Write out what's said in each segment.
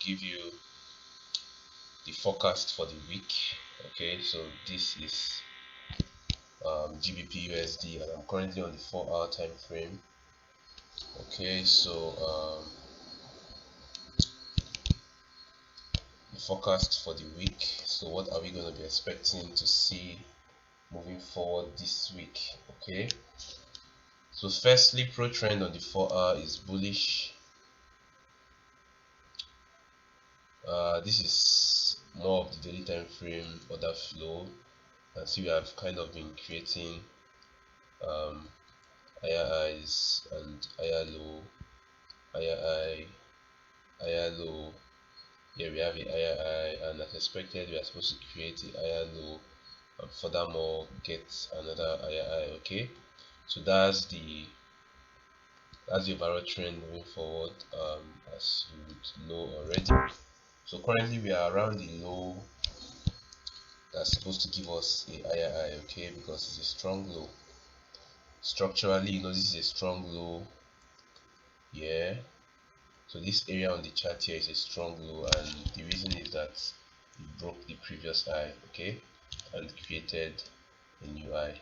give you the forecast for the week. Okay, so this is GBPUSD, and I'm currently on the 4-hour time frame. Okay, so the forecast for the week. So what are we going to be expecting to see moving forward this week? Okay, so firstly, pro trend on the 4-hour is bullish. This is more of the daily time frame order flow, and see we have kind of been creating higher highs and higher low, higher high, higher low. Here we have a higher high, and as expected we are supposed to create a higher low and furthermore get another higher high. Okay, so that's the overall trend moving forward, as you would know already. So currently we are around the low that's supposed to give us a higher high, okay, because it's a strong low. Structurally, this is a strong low here. So this area on the chart here is a strong low, and the reason is that it broke the previous high, okay, and created a new high.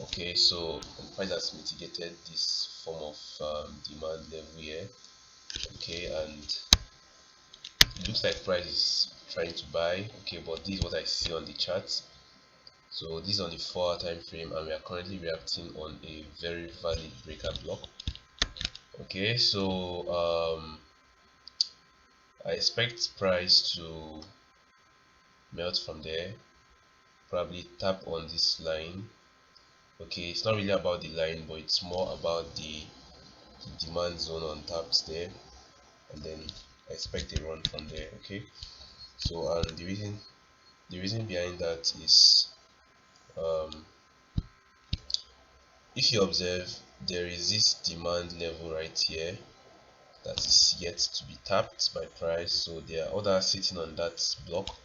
Okay, so the price has mitigated this form of demand level here. Okay, and it looks like price is trying to buy. Okay, but this is what I see on the chart. So this is on the 4-hour time frame, and we are currently reacting on a very valid breaker block. Okay, so I expect price to melt from there, probably tap on this line. Okay, it's not really about the line, but it's more about the demand zone on taps there, and then I expect a run from there. Okay, so the reason behind that is, if you observe, there is this demand level right here that is yet to be tapped by price. So there are others sitting on that block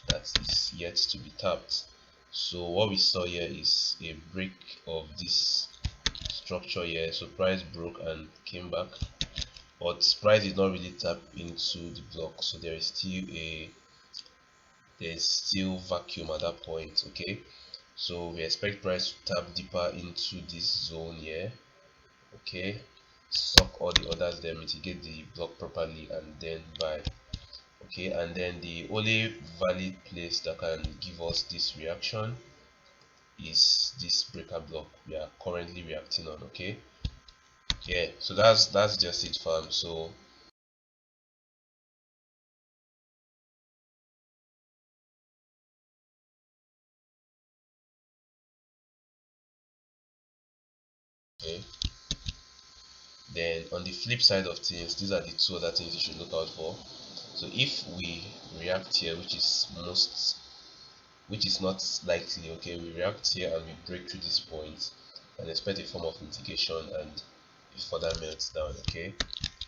that is yet to be tapped. So what we saw here is a break of this structure here. So price broke and came back, but price did not really tap into the block, so there is still vacuum at that point. Okay, so we expect price to tap deeper into this zone here. Okay, suck all the others, then mitigate the block properly, and then buy. Okay, and then the only valid place that can give us this reaction is this breaker block we are currently reacting on. Okay, yeah, so that's just it, fam. So okay, then on the flip side of things, these are the two other things you should look out for. So if we react here, which is not likely, okay, we react here and we break through this point and expect a form of mitigation and it further melts down. Okay,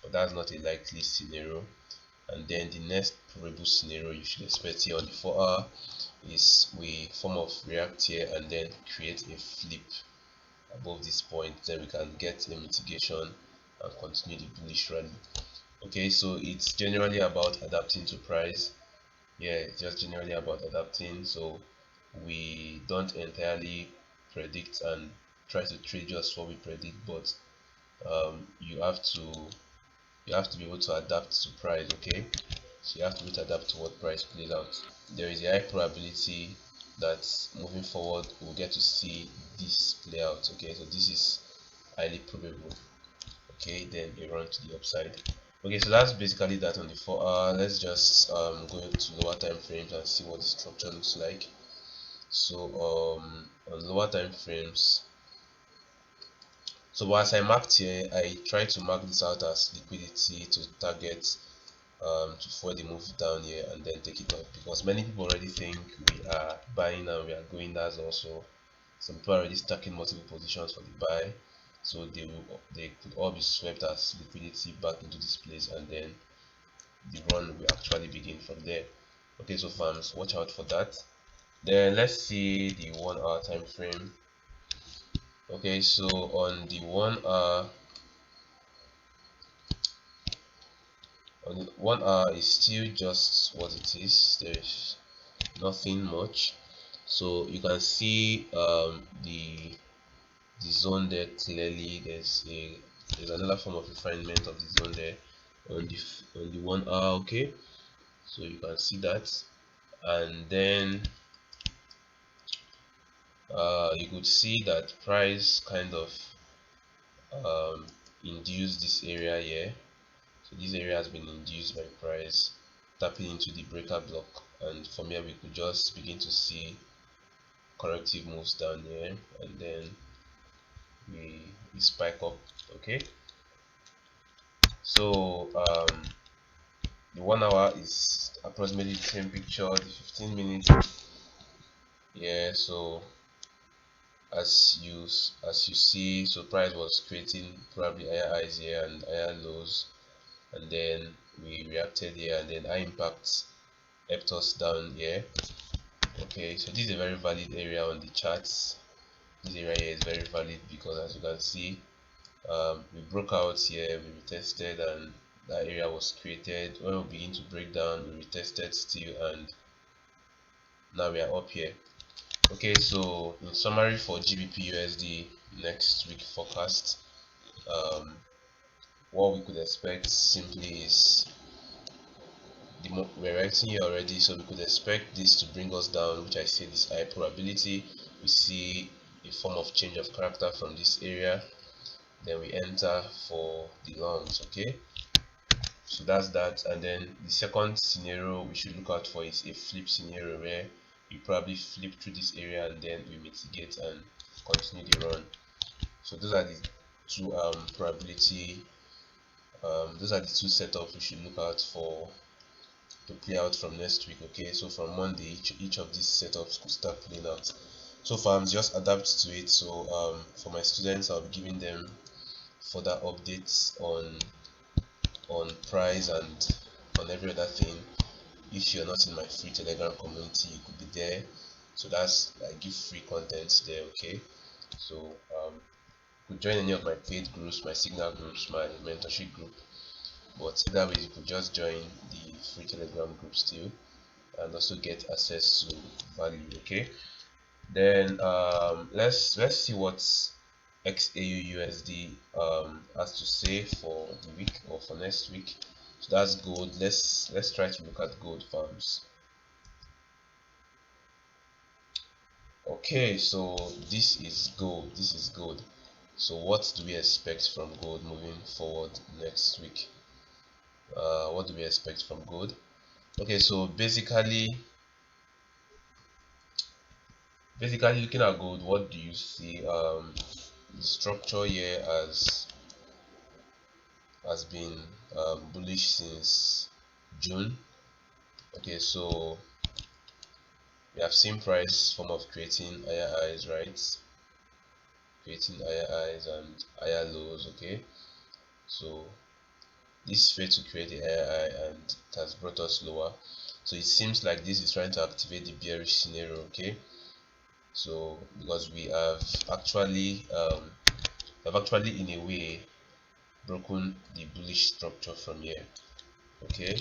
but that's not a likely scenario. And then the next probable scenario you should expect here on the 4-hour is we form of react here and then create a flip above this point, then we can get a mitigation and continue the bullish rally. Okay, so it's generally about adapting to price. Yeah, it's just generally about adapting. So we don't entirely predict and try to trade just what we predict, but you have to be able to adapt to price. Okay, so you have to be able to adapt to what price plays out. There is a high probability that moving forward we'll get to see this play out. Okay, so this is highly probable. Okay, then a run to the upside. Okay, so that's basically that on the 4-hour. Let's just go to lower time frames and see what the structure looks like. So on lower time frames, so as I marked here, I try to mark this out as liquidity to target to foil the move down here and then take it up, because many people already think we are buying and we are going. That's also some people are already stacking multiple positions for the buy, so they could all be swept as liquidity back into this place, and then the run will actually begin from there. Okay, so fans, watch out for that. Then let's see the 1-hour time frame. Okay, so on the 1 hour, On the 1 hour is still just what it is. There's nothing much. So you can see the zone there clearly. There's another form of refinement of the zone there on the 1 hour. Okay, so you can see that, and then you could see that price kind of um, induced this area here. So this area has been induced by price tapping into the breaker block, and from here we could just begin to see corrective moves down here, and then we spike up. Okay, so the 1 hour is approximately the same picture. The 15 minutes, yeah. So as you see, so price was creating probably higher highs here and higher lows, and then we reacted here, and then high impact helped us down here. Okay, so this is a very valid area on the charts. This area here is very valid because, as you can see, we broke out here, we retested, and that area was created. When we begin to break down, we retested still, and now we are up here. Okay, so in summary for GBPUSD next week forecast, what we could expect simply is we're writing here already, so we could expect this to bring us down, which I said is high probability. We see a form of change of character from this area, then we enter for the longs. Okay, so that's that. And then the second scenario we should look out for is a flip scenario, where you probably flip through this area and then we mitigate and continue the run. So those are the two probability those are the two setups we should look out for to play out from next week. Okay, so from Monday each of these setups could start playing out. So far I'm just adapt to it. So for my students, I'll be giving them further updates on price and on every other thing. If you're not in my free Telegram community, you could be there. So that's, I give free content there. Okay, so you could join any of my paid groups, my signal groups, my mentorship group, but either way you could just join the free Telegram group still and also get access to value. Okay, then let's see what XAUUSD has to say for the week or for next week. So that's gold. Let's try to look at gold farms. Okay, so this is gold. So what do we expect from gold moving forward next week? What do we expect from gold? Okay, so basically looking at gold, what do you see? The structure here has been bullish since June. Okay, so we have seen price form of creating higher highs, right? Creating higher highs and higher lows. Okay, so this failed to create a higher high and it has brought us lower. So it seems like this is trying to activate the bearish scenario. Okay, so because we have actually in a way broken the bullish structure from here. Okay,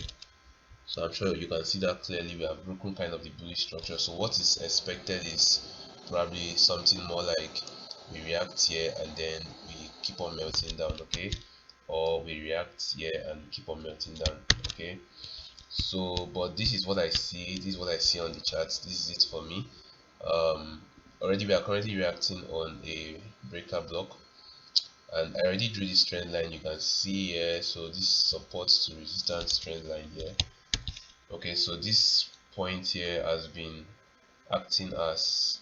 so I'm sure you can see that clearly. We have broken kind of the bullish structure. So what is expected is probably something more like we react here and then we keep on melting down. Okay, or we react here and keep on melting down. Okay, so but this is what I see. This is what I see on the charts. This is it for me. Already we are currently reacting on a breaker block, and I already drew this trend line. You can see here. So this supports to resistance trend line here. Okay, so this point here has been acting as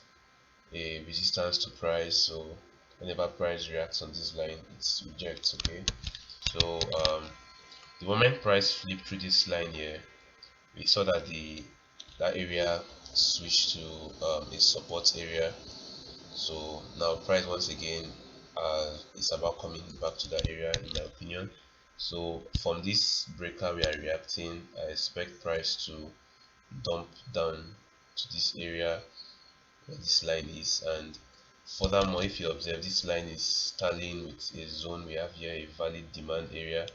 a resistance to price. So whenever price reacts on this line, it rejects. Okay, so the moment price flipped through this line here, we saw that that area switched to a support area. So now price once again is about coming back to that area, in my opinion. So from this breaker we are reacting, I expect price to dump down to this area where this line is, and furthermore, if you observe, this line is tallying with a zone we have here, a valid demand area.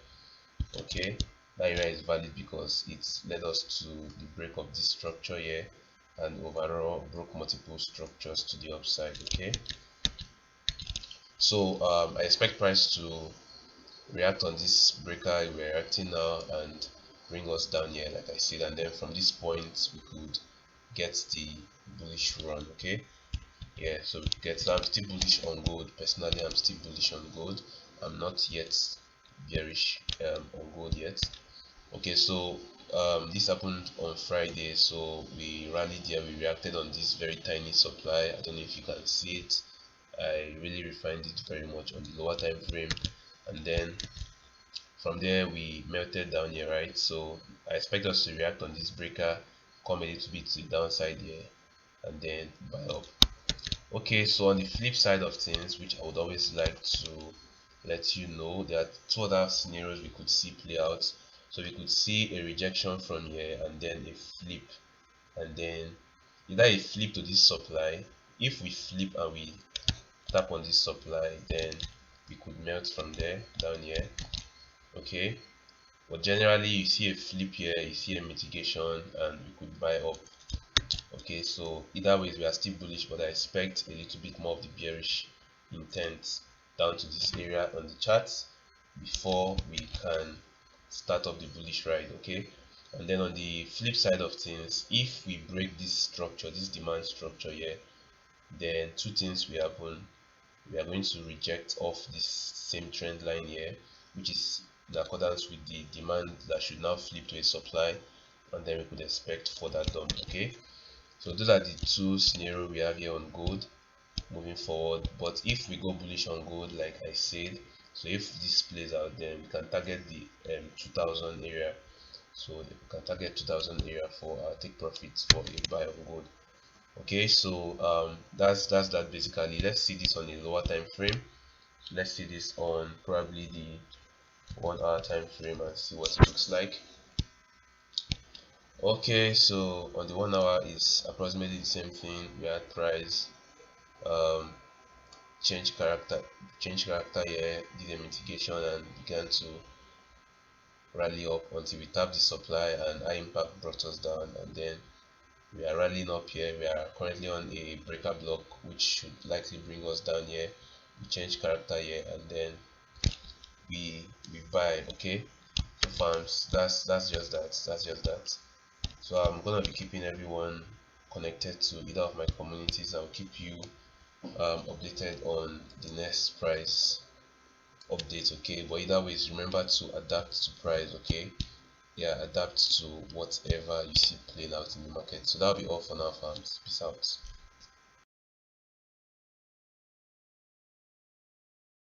Okay, that area is valid because it led us to the break of this structure here and overall broke multiple structures to the upside. Okay, so I expect price to react on this breaker we're reacting now and bring us down here like I said, and then from this point we could get the bullish run. Okay, yeah, so we get, so I'm still bullish on gold. Personally, I'm still bullish on gold. I'm not yet bearish on gold yet. Okay, so this happened on Friday, so we rallied here, we reacted on this very tiny supply. I don't know if you can see it. I really refined it very much on the lower time frame, and then from there we melted down here, right? So I expect us to react on this breaker, come a little bit to the downside here, and then buy up. Okay, so on the flip side of things, which I would always like to let you know, there are two other scenarios we could see play out. So we could see a rejection from here and then a flip, and then either a flip to this supply. If we flip and we tap on this supply, then we could melt from there down here. Okay, but generally you see a flip here, you see a mitigation, and we could buy up. Okay, so either ways we are still bullish, but I expect a little bit more of the bearish intent down to this area on the charts before we can start off the bullish ride. Okay, and then on the flip side of things, if we break this structure, this demand structure here, then two things will happen. We are going to reject off this same trend line here, which is in accordance with the demand that should now flip to a supply, and then we could expect further dump. Okay, so those are the two scenarios we have here on gold moving forward. But if we go bullish on gold, like I said, so if this plays out, then we can target the 2000 area. So we can target 2000 area for take profits for a buy of gold. Okay, so that's that basically. Let's see this on a lower time frame. Let's see this on probably the 1 hour time frame and see what it looks like. Okay, so on the 1 hour is approximately the same thing. We had price um, change character here, did a mitigation and began to rally up until we tapped the supply, and high impact brought us down, and then we are rallying up here. We are currently on a breaker block which should likely bring us down here. We change character here and then we buy. Okay, so farms, that's just that. So I'm gonna be keeping everyone connected to either of my communities. I'll keep you updated on the next price update. Okay, but either ways, remember to adapt to price. Okay, yeah, adapt to whatever you see playing out in the market. So that'll be all for now, farms. Peace out.